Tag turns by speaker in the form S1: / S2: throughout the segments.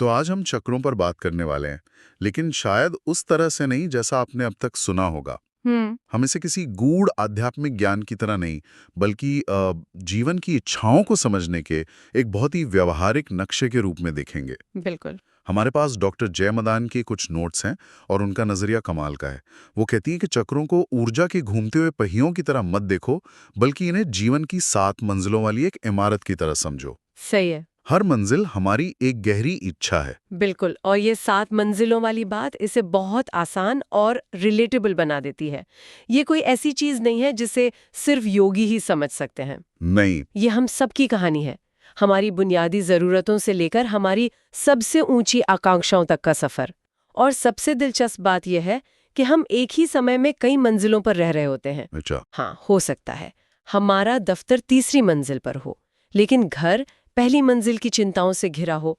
S1: तो आज हम चक्रों पर बात करने वाले हैं, लेकिन शायद उस तरह से नहीं जैसा आपने अब तक सुना होगा।
S2: हम्म।
S1: हम इसे किसी गूढ़ आध्यात्मिक ज्ञान की तरह नहीं, बल्कि जीवन की इच्छाओं को समझने के एक बहुत ही व्यवहारिक नक्शे के रूप में देखेंगे।
S2: बिल्कुल।
S1: हमारे पास डॉक्टर जय मदान के कुछ नोट्स हैं और उनका नजरिया कमाल का है। वो कहती है कि चक्रों को ऊर्जा के घूमते हुए पहियों की तरह मत देखो, बल्कि इन्हें जीवन की 7 मंजिलों वाली एक इमारत की तरह समझो।
S2: सही है।
S1: हर मंजिल हमारी एक गहरी इच्छा है।
S2: बिल्कुल, और ये 7 मंजिलों वाली बात इसे बहुत आसान और रिलेटेबल बना देती है। ये कोई ऐसी चीज नहीं है जिसे सिर्फ योगी ही समझ सकते हैं।
S1: नहीं।
S2: ये हम सबकी कहानी है। हमारी बुनियादी जरूरतों से लेकर हमारी सबसे ऊंची आकांक्षाओं तक का सफर। और सबसे दिलचस्प बात यह है कि हम एक ही समय में कई मंजिलों पर रह रहे होते हैं।
S1: अच्छा।
S2: हाँ, हो सकता है हमारा दफ्तर तीसरी मंजिल पर हो, लेकिन घर पहली मंजिल की चिंताओं से घिरा हो।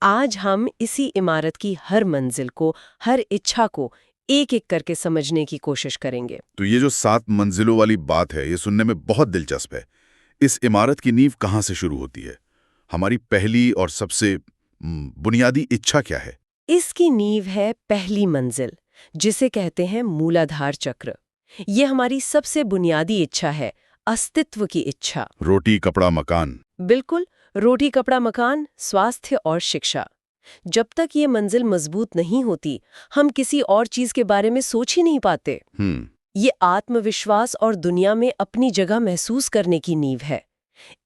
S2: आज हम इसी इमारत की हर मंजिल को, हर इच्छा को एक एक करके समझने की कोशिश करेंगे।
S1: तो ये जो 7 मंजिलों वाली बात है, ये सुनने में बहुत दिलचस्प है। इस इमारत की नींव कहाँ से शुरू होती है? हमारी पहली और सबसे बुनियादी इच्छा क्या है?
S2: इसकी नींव है पहली मंजिल, जिसे कहते हैं मूलाधार चक्र। ये हमारी सबसे बुनियादी इच्छा है, अस्तित्व की इच्छा।
S1: रोटी, कपड़ा, मकान।
S2: बिल्कुल, रोटी, कपड़ा, मकान, स्वास्थ्य और शिक्षा। जब तक ये मंजिल मजबूत नहीं होती, हम किसी और चीज के बारे में सोच ही नहीं पाते। ये आत्मविश्वास और दुनिया में अपनी जगह महसूस करने की नींव है।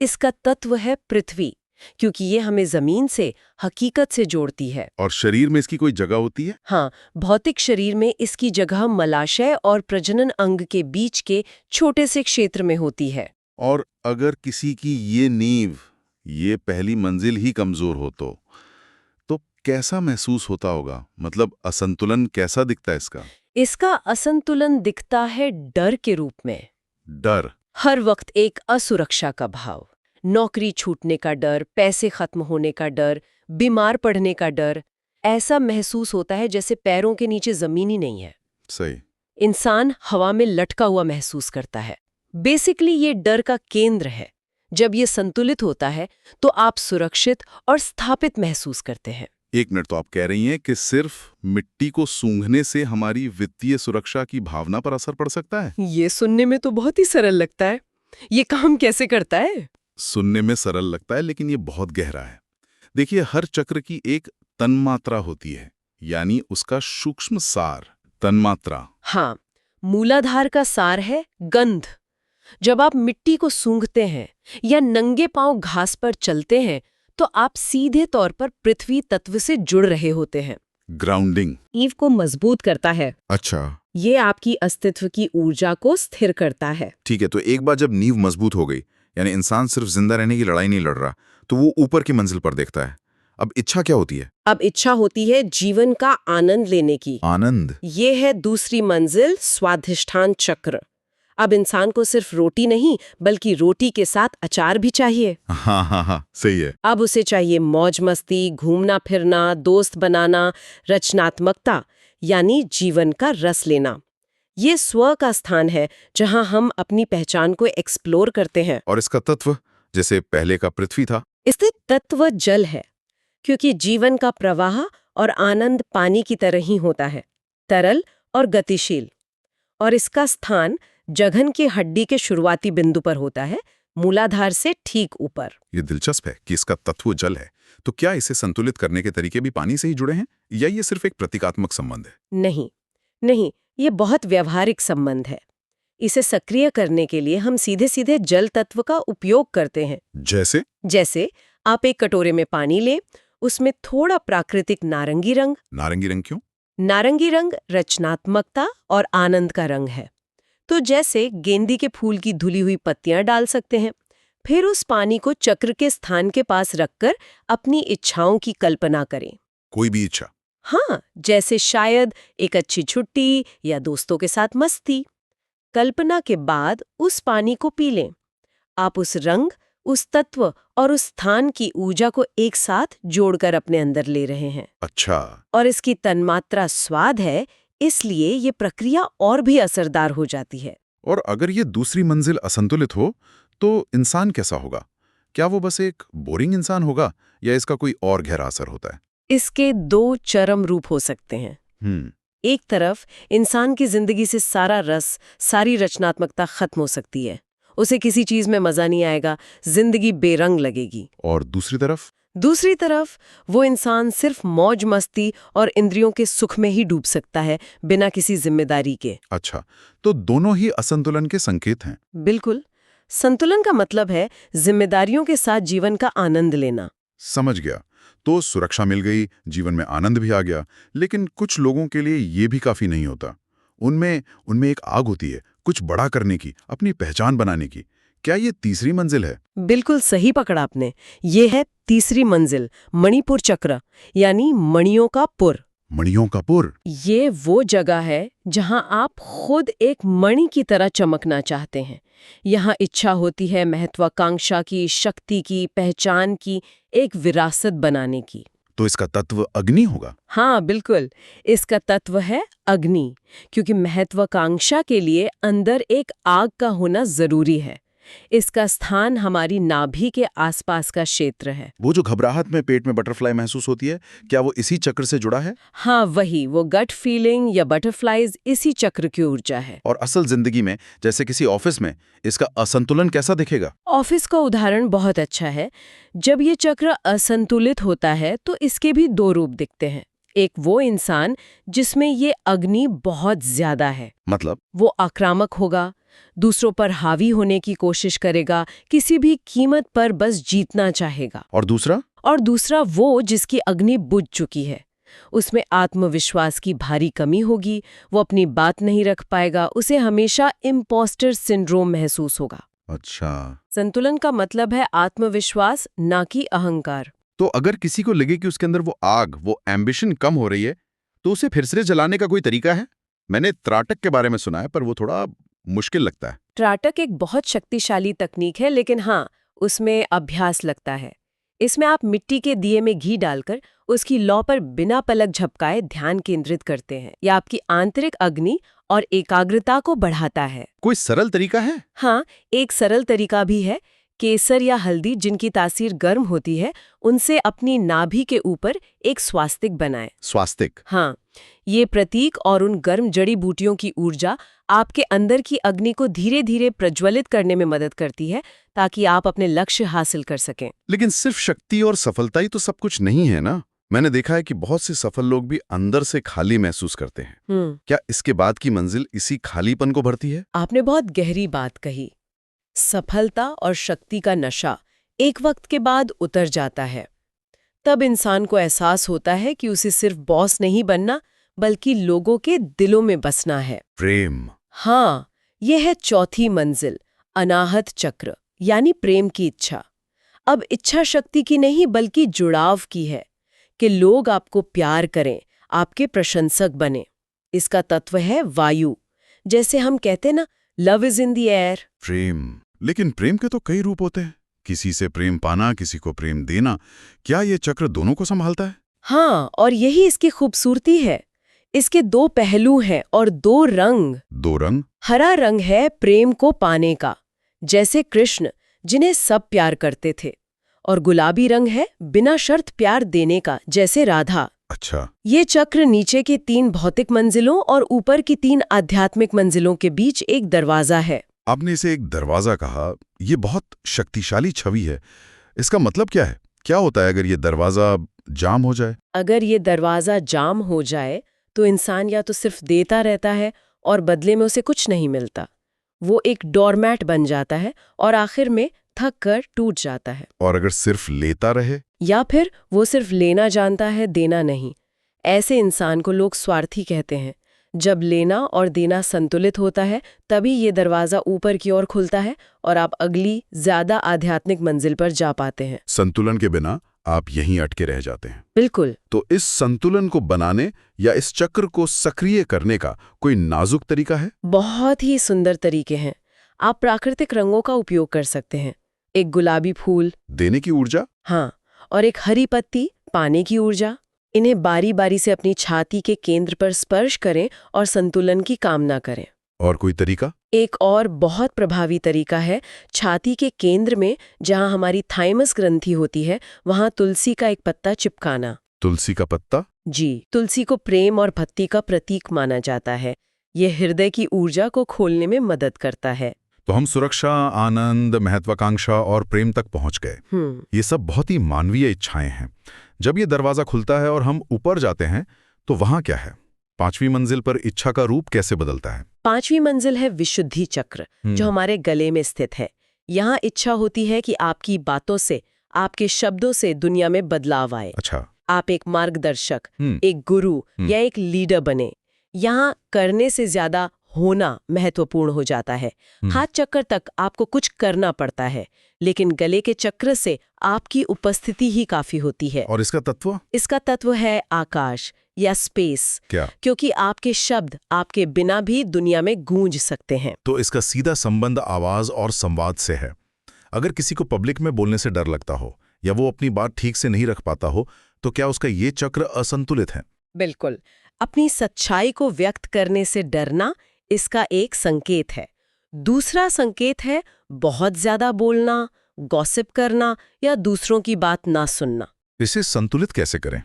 S2: इसका तत्व है पृथ्वी, क्योंकि ये हमें जमीन से, हकीकत से जोड़ती है।
S1: और शरीर में इसकी कोई जगह होती है?
S2: हाँ, भौतिक शरीर में इसकी जगह मलाशय और प्रजनन अंग के बीच के छोटे से क्षेत्र में होती है।
S1: और अगर किसी की ये नींव, ये पहली मंजिल ही कमजोर हो तो कैसा महसूस होता होगा? मतलब असंतुलन कैसा दिखता है इसका?
S2: इसका असंतुलन दिखता है डर के रूप में।
S1: डर।
S2: हर वक्त एक असुरक्षा का भाव, नौकरी छूटने का डर, पैसे खत्म होने का डर, बीमार पड़ने का डर। ऐसा महसूस होता है जैसे पैरों के नीचे जमीन ही नहीं है।
S1: सही।
S2: इंसान हवा में लटका हुआ महसूस करता है। बेसिकली ये डर का केंद्र है। जब ये संतुलित होता है तो आप सुरक्षित और स्थापित महसूस करते हैं।
S1: एक मिनट, तो आप कह रही हैं कि सिर्फ मिट्टी को सूंघने से हमारी वित्तीय सुरक्षा की भावना पर असर पड़ सकता है?
S2: ये सुनने में तो बहुत ही सरल लगता है। ये काम कैसे करता है?
S1: सुनने में सरल लगता है, लेकिन ये बहुत गहरा है। देखिए, हर चक्र की एक तन्मात्रा होती है, यानी उसका सूक्ष्म सार। तन्मात्रा।
S2: हाँ, मूलाधार का सार है गंध। जब आप मिट्टी को सूंघते हैं या नंगे पांव घास पर चलते हैं, तो आप सीधे तौर पर पृथ्वी तत्व से जुड़ रहे होते हैं।
S1: ग्राउंडिंग।
S2: नींव को मजबूत करता है।
S1: अच्छा।
S2: ये आपकी अस्तित्व की ऊर्जा को स्थिर करता है।
S1: ठीक है, तो एक बार जब नींव मजबूत हो गई, यानी इंसान सिर्फ जिंदा रहने की लड़ाई नहीं लड़ रहा, तो वो ऊपर की मंजिल पर देखता है। अब इच्छा क्या होती है?
S2: अब इच्छा होती है जीवन का आनंद लेने की।
S1: आनंद।
S2: ये है दूसरी मंजिल, स्वाधिष्ठान चक्र। अब इंसान को सिर्फ रोटी नहीं, बल्कि रोटी के साथ अचार भी चाहिए।
S1: हाँ हाँ हाँ, सही है।
S2: अब उसे चाहिए मौज मस्ती, घूमना फिरना, दोस्त बनाना, रचनात्मकता, यानी जीवन का रस लेना। ये स्व का स्थान है जहां हम अपनी पहचान को एक्सप्लोर करते हैं।
S1: और इसका तत्व, जैसे पहले का पृथ्वी था?
S2: इससे तत्व जल है, क्योंकि जीवन का प्रवाह और आनंद पानी की तरह ही होता है, तरल और गतिशील। और इसका स्थान जघन की हड्डी के शुरुआती बिंदु पर होता है, मूलाधार से ठीक ऊपर।
S1: ये दिलचस्प है कि इसका तत्व जल है। तो क्या इसे संतुलित करने के तरीके भी पानी से ही जुड़े हैं, या ये सिर्फ एक प्रतीकात्मक संबंध है?
S2: नहीं नहीं, ये बहुत व्यवहारिक संबंध है। इसे सक्रिय करने के लिए हम सीधे सीधे जल तत्व का उपयोग करते हैं। जैसे आप एक कटोरे में पानी लें, उसमें थोड़ा प्राकृतिक नारंगी रंग।
S1: नारंगी रंग क्यों?
S2: नारंगी रंग रचनात्मकता और आनंद का रंग है। तो जैसे गेंदे के फूल की धुली हुई पत्तियां डाल सकते हैं। फिर उस पानी को चक्र के स्थान के पास रखकर अपनी इच्छाओं की कल्पना करें।
S1: कोई भी इच्छा?
S2: हाँ, जैसे शायद एक अच्छी छुट्टी या दोस्तों के साथ मस्ती। कल्पना के बाद उस पानी को पी लें। आप उस रंग, उस तत्व और उस स्थान की ऊर्जा को एक साथ जोड़कर अपने अंदर ले रहे हैं।
S1: अच्छा।
S2: और इसकी तन्मात्रा स्वाद है, इसलिए ये प्रक्रिया और भी असरदार हो जाती है।
S1: और अगर ये दूसरी मंजिल असंतुलित हो, तो इंसान कैसा होगा? क्या वो बस एक बोरिंग इंसान होगा, या इसका कोई और गहरा असर होता है?
S2: इसके दो चरम रूप हो सकते हैं। एक तरफ इंसान की जिंदगी से सारा रस, सारी रचनात्मकता खत्म हो सकती है। उसे किसी चीज में मजा नहीं आएगा, जिंदगी बेरंग लगेगी।
S1: और
S2: दूसरी तरफ वो इंसान सिर्फ मौज मस्ती और इंद्रियों के सुख में ही डूब सकता है, बिना किसी जिम्मेदारी के।
S1: अच्छा, तो दोनों ही असंतुलन के संकेत हैं।
S2: बिल्कुल। संतुलन का मतलब है जिम्मेदारियों के साथ जीवन का आनंद लेना।
S1: समझ गया। तो सुरक्षा मिल गई, जीवन में आनंद भी आ गया, लेकिन कुछ लोगों के लिए ये भी काफी नहीं होता। उनमें उनमें एक आग होती है, कुछ बड़ा करने की, अपनी पहचान बनाने की। क्या ये तीसरी मंजिल है?
S2: बिल्कुल सही पकड़ा आपने। ये है तीसरी मंजिल, मणिपुर चक्र, यानी मणियों का पुर।
S1: मणियों का पुर?
S2: ये वो जगह है जहां आप खुद एक मणि की तरह चमकना चाहते हैं। यहाँ इच्छा होती है महत्वाकांक्षा की, शक्ति की, पहचान की, एक विरासत बनाने की।
S1: तो इसका तत्व अग्नि होगा?
S2: हाँ बिल्कुल, इसका तत्व है अग्नि, क्योंकि महत्वाकांक्षा के लिए अंदर एक आग का होना जरूरी है। इसका स्थान हमारी नाभि के आसपास का क्षेत्र है।
S1: वो जो घबराहट में पेट में बटरफ्लाई महसूस होती है, क्या वो इसी चक्र से जुड़ा है?
S2: हाँ वही, वो गट फीलिंग या बटरफ्लाइज इसी चक्र की ऊर्जा है।
S1: और असल जिंदगी में, जैसे किसी ऑफिस में, इसका असंतुलन कैसा दिखेगा?
S2: ऑफिस का उदाहरण बहुत अच्छा है। जब ये चक्र असंतुलित होता है तो इसके भी दो रूप दिखते हैं। एक वो इंसान जिसमें ये अग्नि बहुत ज्यादा है,
S1: मतलब?
S2: वो आक्रामक होगा, दूसरों पर हावी होने की कोशिश करेगा, किसी भी कीमत पर बस जीतना चाहेगा।
S1: और दूसरा?
S2: और दूसरा वो जिसकी अग्नि बुझ चुकी है। उसमें आत्मविश्वास की भारी कमी होगी, वो अपनी बात नहीं रख पाएगा, उसे हमेशा इम्पोस्टर सिंड्रोम महसूस होगा।
S1: अच्छा।
S2: संतुलन का मतलब है आत्मविश्वास, ना कि अहंकार।
S1: तो अगर किसी को लगे कि उसके अंदर वो आग, वो एम्बिशन कम हो रही है, तो उसे फिर से जलाने का कोई तरीका है? मैंने त्राटक के बारे में सुना है, पर वो थोड़ा मुश्किल लगता है।
S2: त्राटक एक बहुत शक्तिशाली तकनीक है, लेकिन हाँ, उसमें अभ्यास लगता है। इसमें आप मिट्टी के दिए में घी डालकर उसकी लौ पर बिना पलक झपकाए ध्यान केंद्रित करते हैं। यह आपकी आंतरिक अग्नि और एकाग्रता को बढ़ाता है।
S1: कोई सरल तरीका है?
S2: हाँ, एक सरल तरीका भी है। केसर या हल्दी, जिनकी तासीर गर्म होती है, उनसे अपनी नाभि के ऊपर एक स्वास्तिक बनाएं।
S1: स्वास्तिक?
S2: हाँ, ये प्रतीक और उन गर्म जड़ी बूटियों की ऊर्जा आपके अंदर की अग्नि को धीरे धीरे प्रज्वलित करने में मदद करती है, ताकि आप अपने लक्ष्य हासिल कर सकें।
S1: लेकिन सिर्फ शक्ति और सफलता ही तो सब कुछ नहीं है ना। मैंने देखा है कि बहुत से सफल लोग भी अंदर से खाली महसूस करते हैं। क्या इसके बाद की मंजिल इसी खालीपन को भरती है?
S2: आपने बहुत गहरी बात कही। सफलता और शक्ति का नशा एक वक्त के बाद उतर जाता है। तब इंसान को एहसास होता है कि उसे सिर्फ बॉस नहीं बनना, बल्कि लोगों के दिलों में बसना है।
S1: प्रेम?
S2: हाँ, यह है चौथी मंजिल, अनाहत चक्र, यानी प्रेम की इच्छा। अब इच्छा शक्ति की नहीं, बल्कि जुड़ाव की है, कि लोग आपको प्यार करें, आपके प्रशंसक बने। इसका तत्व है वायु। जैसे हम कहते ना, love is in the air.
S1: प्रेम? लेकिन प्रेम के तो कई रूप होते हैं। किसी से प्रेम पाना, किसी को प्रेम देना। क्या ये चक्र दोनों को संभालता है?
S2: हाँ, और यही इसकी खूबसूरती है। इसके दो पहलू हैं और दो रंग।
S1: दो रंग?
S2: हरा रंग है प्रेम को पाने का, जैसे कृष्ण, जिन्हें सब प्यार करते थे, और गुलाबी रंग है बिना शर्त प्यार देने का, जैसे राधा।
S1: अच्छा।
S2: ये चक्र नीचे के 3 भौतिक मंजिलों और ऊपर की 3 आध्यात्मिक मंजिलों के बीच एक दरवाजा है।
S1: आपने इसे एक दरवाजा कहा। ये बहुत शक्तिशाली छवि है। इसका मतलब क्या है? क्या होता है अगर ये दरवाजा जाम हो जाए?
S2: अगर ये दरवाजा जाम हो जाए तो इंसान या तो सिर्फ देता रहता है और बदले में उसे कुछ नहीं मिलता। वो एक डोरमैट बन जाता है और आखिर में थक कर टूट जाता है।
S1: और अगर सिर्फ लेता रहे?
S2: या फिर वो सिर्फ लेना जानता है, देना नहीं। ऐसे इंसान को लोग स्वार्थी कहते हैं। जब लेना और देना संतुलित होता है, तभी ये दरवाजा ऊपर की ओर खुलता है और आप अगली ज्यादा आध्यात्मिक मंजिल पर जा पाते हैं।
S1: संतुलन के बिना आप यहीं अटके रह जाते हैं।
S2: बिल्कुल।
S1: तो इस संतुलन को बनाने या इस चक्र को सक्रिय करने का कोई नाजुक तरीका है?
S2: बहुत ही सुंदर तरीके हैं। आप प्राकृतिक रंगों का उपयोग कर सकते हैं। एक गुलाबी फूल,
S1: देने की ऊर्जा।
S2: हाँ, और एक हरी पत्ती, पाने की ऊर्जा। इन्हें बारी बारी से अपनी छाती के केंद्र पर स्पर्श करें और संतुलन की कामना करें।
S1: और कोई तरीका?
S2: एक और बहुत प्रभावी तरीका है, छाती के केंद्र में जहां हमारी थाइमस ग्रंथि होती है, वहां तुलसी का एक पत्ता चिपकाना।
S1: तुलसी का पत्ता?
S2: जी, तुलसी को प्रेम और भक्ति का प्रतीक माना जाता है। ये हृदय की ऊर्जा को खोलने में मदद करता है।
S1: तो हम सुरक्षा, आनंद, महत्वाकांक्षा और प्रेम तक पहुंच गए। ये सब बहुत ही मानवीय इच्छाएं हैं। जब ये दरवाजा खुलता है और हम ऊपर जाते हैं तो वहां क्या है? 5वीं मंजिल पर इच्छा का रूप कैसे बदलता है?
S2: 5वीं मंजिल है विशुद्धि चक्र, जो हमारे गले में स्थित है। यहाँ इच्छा होती है कि आपकी बातों से, आपके शब्दों से दुनिया में बदलाव आए।
S1: अच्छा।
S2: आप एक मार्गदर्शक, एक गुरु या एक लीडर बने। यहाँ करने से ज्यादा होना महत्वपूर्ण हो जाता है। हाथ चक्र तक आपको कुछ करना पड़ता है, लेकिन गले के चक्र से आपकी उपस्थिति ही काफी होती है।
S1: और इसका तत्व?
S2: इसका तत्व है आकाश या स्पेस।
S1: क्या?
S2: क्योंकि आपके शब्द आपके बिना भी दुनिया में गूंज सकते हैं।
S1: तो इसका सीधा संबंध आवाज और संवाद से है। अगर किसी को पब्लिक में बोलने से डर लगता हो या वो अपनी बात ठीक से नहीं रख पाता हो, तो क्या उसका ये चक्र असंतुलित है?
S2: बिल्कुल। अपनी सच्चाई को व्यक्त करने से डरना इसका एक संकेत है। दूसरा संकेत है बहुत ज्यादा बोलना, गॉसिप करना या दूसरों की बात ना सुनना।
S1: इसे संतुलित कैसे करें?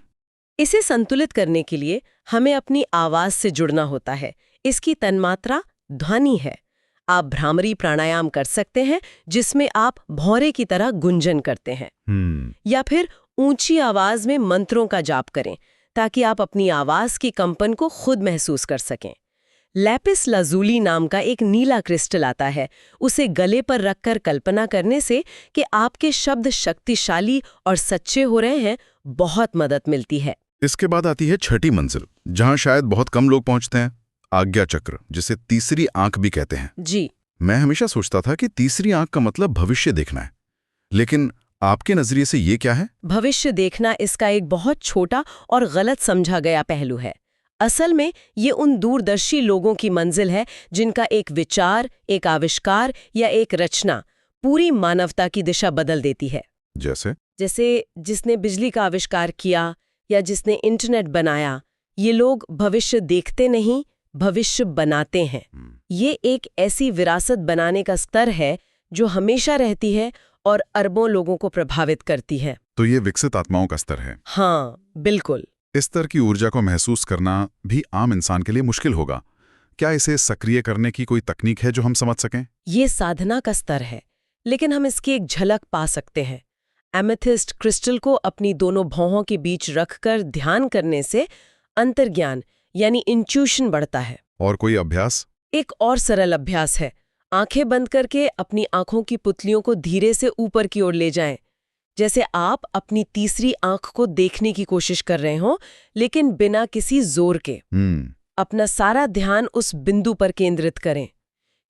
S2: इसे संतुलित करने के लिए हमें अपनी आवाज से जुड़ना होता है। इसकी तन्मात्रा ध्वनि है। आप भ्रामरी प्राणायाम कर सकते हैं, जिसमें आप भौरे की तरह गुंजन करते हैं। या फिर ऊंची आवाज में मंत्रों का जाप करें, ताकि आप अपनी आवाज की कंपन को खुद महसूस कर सकें। लैपिस लाजुली नाम का एक नीला क्रिस्टल आता है। उसे गले पर रखकर कल्पना करने से कि आपके शब्द शक्तिशाली और सच्चे हो रहे हैं, बहुत मदद मिलती है।
S1: इसके बाद आती है 6ठी मंजिल, जहां शायद बहुत कम लोग पहुंचते हैं, आज्ञा चक्र, जिसे तीसरी आंख भी कहते हैं।
S2: जी।
S1: मैं हमेशा सोचता था कि तीसरी आंख का मतलब भविष्य देखना है, लेकिन आपके नजरिए से ये क्या है?
S2: भविष्य देखना इसका एक बहुत छोटा और गलत समझा गया पहलू है। असल में ये उन दूरदर्शी लोगों की मंजिल है जिनका एक विचार, एक आविष्कार या एक रचना पूरी मानवता की दिशा बदल देती है। जैसे जिसने बिजली का आविष्कार किया या जिसने इंटरनेट बनाया। ये लोग भविष्य देखते नहीं, भविष्य बनाते हैं। ये एक ऐसी विरासत बनाने का स्तर है जो हमेशा रहती है और अरबों लोगों को प्रभावित करती है।
S1: तो ये विकसित आत्माओं का स्तर है।
S2: हाँ, बिल्कुल।
S1: इस स्तर की ऊर्जा को महसूस करना भी आम इंसान के लिए मुश्किल होगा। क्या इसे सक्रिय करने की कोई तकनीक है जो हम समझ सकें?
S2: ये साधना का स्तर है, लेकिन हम इसकी एक झलक पा सकते हैं। एमेथिस्ट क्रिस्टल को अपनी दोनों भौहों के बीच रखकर ध्यान करने से अंतर्ज्ञान यानी इंट्यूशन बढ़ता है।
S1: और कोई अभ्यास?
S2: एक और सरल अभ्यास है। आंखें बंद करके अपनी आंखों की पुतलियों को धीरे से ऊपर की ओर ले जाएं, जैसे आप अपनी तीसरी आंख को देखने की कोशिश कर रहे हो, लेकिन बिना किसी जोर के। अपना सारा ध्यान उस बिंदु पर केंद्रित करें।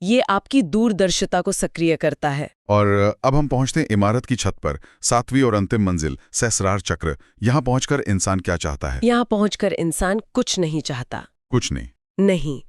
S2: ये आपकी दूरदर्शिता को सक्रिय करता है।
S1: और अब हम पहुंचते हैं इमारत की छत पर, 7वीं और अंतिम मंजिल, सहस्रार चक्र। यहाँ पहुंचकर इंसान क्या चाहता है?
S2: यहाँ पहुंचकर इंसान कुछ नहीं चाहता।
S1: कुछ नहीं?
S2: नहीं,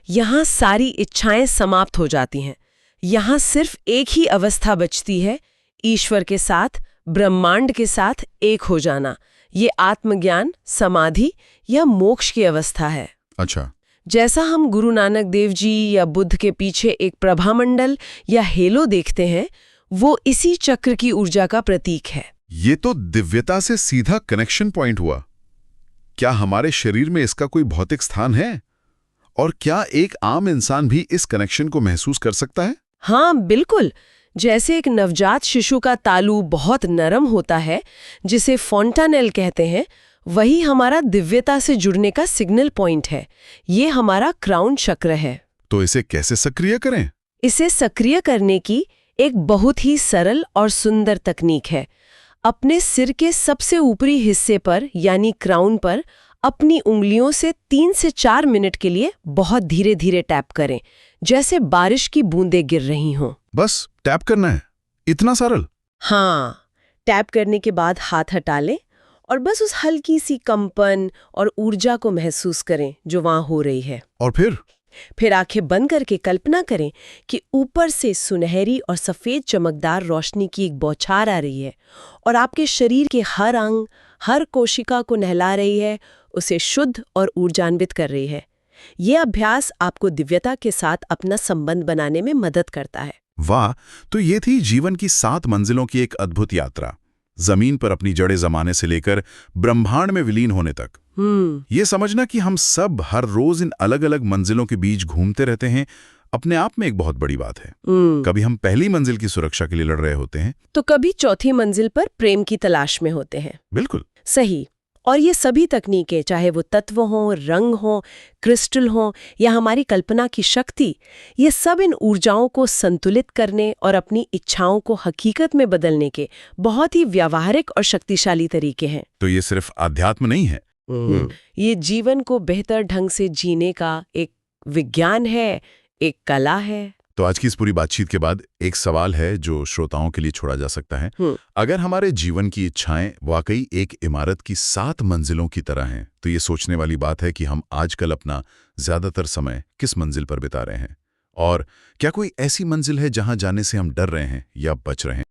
S2: यहाँ सारी इच्छाएं समाप्त हो जाती हैं। यहाँ सिर्फ एक ही अवस्था बचती है, ईश्वर के साथ, ब्रह्मांड के साथ एक हो जाना। ये आत्मज्ञान, समाधि या मोक्ष की अवस्था है।
S1: अच्छा।
S2: जैसा हम गुरु नानक देव जी या बुद्ध के पीछे एक प्रभामंडल या हेलो देखते हैं, वो इसी चक्र की ऊर्जा का प्रतीक है।
S1: ये तो दिव्यता से सीधा कनेक्शन पॉइंट हुआ। क्या हमारे शरीर में इसका कोई भौतिक स्थान है? और क्या एक आम इंसान भी इस कनेक्शन को महसूस कर सकता है?
S2: हाँ, बिल्कुल। जैसे एक नवजात शिशु का तालू बहुत नरम होता है, जिसे फोंटानेल कहते हैं, वही हमारा दिव्यता से जुड़ने का सिग्नल पॉइंट है। ये हमारा क्राउन चक्र है।
S1: तो इसे कैसे सक्रिय करें?
S2: इसे सक्रिय करने की एक बहुत ही सरल और सुंदर तकनीक है। अपने सिर के सबसे ऊपरी हिस्से पर यानी क्राउन पर अपनी उंगलियों से 3 से 4 मिनट के लिए बहुत धीरे धीरे टैप करें, जैसे बारिश की बूंदें गिर रही हों।
S1: बस टैप करना है? इतना सरल?
S2: हाँ, टैप करने के बाद हाथ हटा लें और बस उस हल्की सी कंपन और ऊर्जा को महसूस करें जो वहां हो रही है।
S1: और फिर
S2: आंखें बंद करके कल्पना करें कि ऊपर से सुनहरी और सफेद चमकदार रोशनी की एक बौछार आ रही है और आपके शरीर के हर अंग, हर कोशिका को नहला रही है, उसे शुद्ध और ऊर्जान्वित कर रही है। ये अभ्यास आपको दिव्यता के साथ अपना संबंध बनाने में मदद करता है।
S1: वाह! तो ये थी जीवन की 7 मंजिलों की एक अद्भुत यात्रा।
S3: जमीन पर अपनी जड़ें जमाने से लेकर ब्रह्मांड में विलीन होने तक। ये समझना कि हम सब हर रोज इन अलग अलग मंजिलों के बीच घूमते रहते हैं, अपने आप में एक बहुत बड़ी बात है। कभी हम पहली मंजिल की सुरक्षा के लिए लड़ रहे होते हैं,
S2: तो कभी चौथी मंजिल पर प्रेम की तलाश में होते हैं।
S3: बिल्कुल
S2: सही। और ये सभी तकनीकें, चाहे वो तत्व हों, रंग हों, क्रिस्टल हों या हमारी कल्पना की शक्ति, ये सब इन ऊर्जाओं को संतुलित करने और अपनी इच्छाओं को हकीकत में बदलने के बहुत ही व्यावहारिक और शक्तिशाली तरीके हैं।
S3: तो ये सिर्फ आध्यात्म नहीं है,
S2: ये जीवन को बेहतर ढंग से जीने का एक विज्ञान है, एक कला है।
S3: तो आज की इस पूरी बातचीत के बाद एक सवाल है जो श्रोताओं के लिए छोड़ा जा सकता है। अगर हमारे जीवन की इच्छाएं वाकई एक इमारत की 7 मंजिलों की तरह हैं, तो ये सोचने वाली बात है कि हम आजकल अपना ज्यादातर समय किस मंजिल पर बिता रहे हैं, और क्या कोई ऐसी मंजिल है जहां जाने से हम डर रहे हैं या बच रहे हैं।